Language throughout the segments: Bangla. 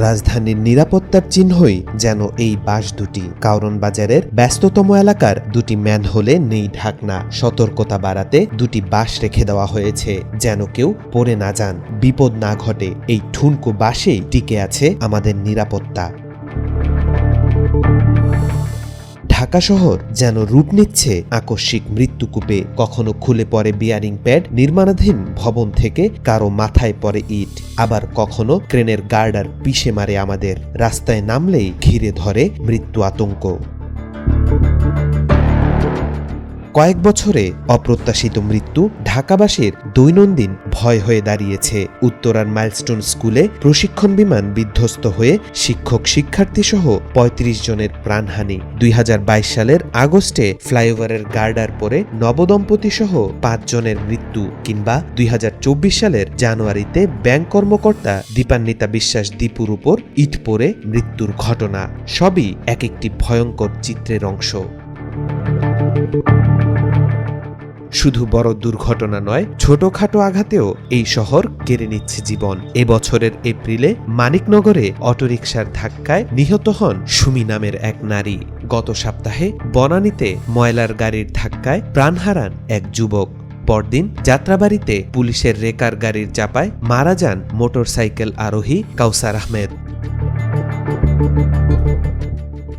রাজধানীর নিরাপত্তার চিহ্নই যেন এই বাস দুটি। কারওয়ান বাজারের ব্যস্ততম এলাকার দুটি ম্যানহোলে নেই ঢাকনা। সতর্কতা বাড়াতে দুটি বাস রেখে দেওয়া হয়েছে, যেন কেউ পড়ে না যান, বিপদ না ঘটে। এই ঠুনকো বাসেই টিকে আছে আমাদের নিরাপত্তা। ঢাকা শহর যেন রূপ নিচ্ছে আকস্মিক মৃত্যুকূপে। কখনো খুলে পড়ে বিয়ারিং প্যাড, নির্মাণাধীন ভবন থেকে কারো মাথায় পড়ে ইট, আবার কখনো ক্রেনের গার্ডার পিষে মারে আমাদের। রাস্তায় নামলেই ঘিরে ধরে মৃত্যু আতঙ্ক। কয়েক বছরে অপ্রত্যাশিত মৃত্যু ঢাকাবাসীর দৈনন্দিন ভয় হয়ে দাঁড়িয়েছে। উত্তরার মাইলস্টোন স্কুলে প্রশিক্ষণ বিমান বিধ্বস্ত হয়ে শিক্ষক শিক্ষার্থী সহ ৩৫ জনের প্রাণহানি। ২০২২ সালের আগস্টে ফ্লাইওভারের গার্ডার পরে নবদম্পতি সহ ৫ জনের মৃত্যু, কিংবা ২০২৪ সালের জানুয়ারিতে ব্যাংক কর্মকর্তা দীপান্বিতা বিশ্বাস দীপুর উপর ইট পড়ে মৃত্যুর ঘটনা। সবই এক একটি ভয়ঙ্কর চিত্রের অংশ। শুধু বড় দুর্ঘটনা নয়, ছোটখাটো আঘাতেও এই শহর কেড়ে নিচ্ছে জীবন। এবছরের এপ্রিলে মানিকনগরে অটোরিকশার ধাক্কায় নিহত হন সুমি নামের এক নারী। গত সপ্তাহে বনানীতে ময়লার গাড়ির ধাক্কায় প্রাণ হারান এক যুবক। পরদিন যাত্রাবাড়িতে পুলিশের রেকার গাড়ির চাপায় মারা যান মোটরসাইকেল আরোহী কাউসার আহমেদ।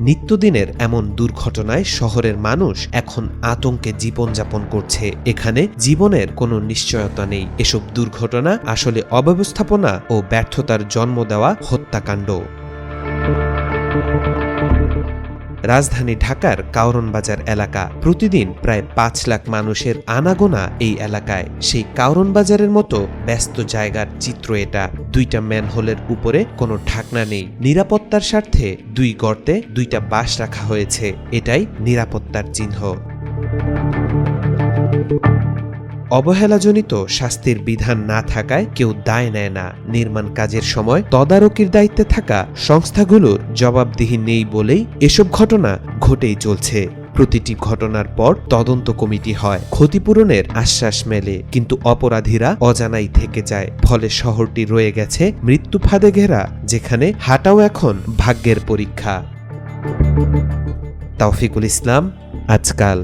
নিত্যদিনের এমন দুর্ঘটনায় শহরের মানুষ এখন আতঙ্কে জীবনযাপন করছে। এখানে জীবনের কোনো নিশ্চয়তা নেই। এসব দুর্ঘটনা আসলে অব্যবস্থাপনা ও ব্যর্থতার জন্ম দেওয়া হত্যাকাণ্ড। রাজধানী ঢাকার কারওয়ান বাজার এলাকা। প্রতিদিন প্রায় ৫ লাখ মানুষের আনাগোনা এই এলাকায়। সেই কারওয়ান বাজারের মতো ব্যস্ত জায়গার চিত্র এটা। দুইটা ম্যানহোলের উপরে কোনো ঢাকনা নেই। নিরাপত্তার স্বার্থে ২ গর্তে ২টা বাস রাখা হয়েছে। এটাই নিরাপত্তার চিহ্ন। অবহেলাজনিত শাস্তির বিধান না থাকায় কেউ দায় নেয় না। নির্মাণ কাজের সময় তদারকির দায়িত্বে থাকা সংস্থাগুলোর জবাবদিহি নেই বলেই এসব ঘটনা ঘটেই চলছে। প্রতিটি ঘটনার পর তদন্ত কমিটি হয়, ক্ষতিপূরণের আশ্বাস মেলে, কিন্তু অপরাধীরা অজানাই থেকে যায়। ফলে শহরটি রয়ে গেছে মৃত্যু ফাঁদে ঘেরা, যেখানে হাঁটাও এখন ভাগ্যের পরীক্ষা। তাওফিকুল ইসলাম, আজকাল।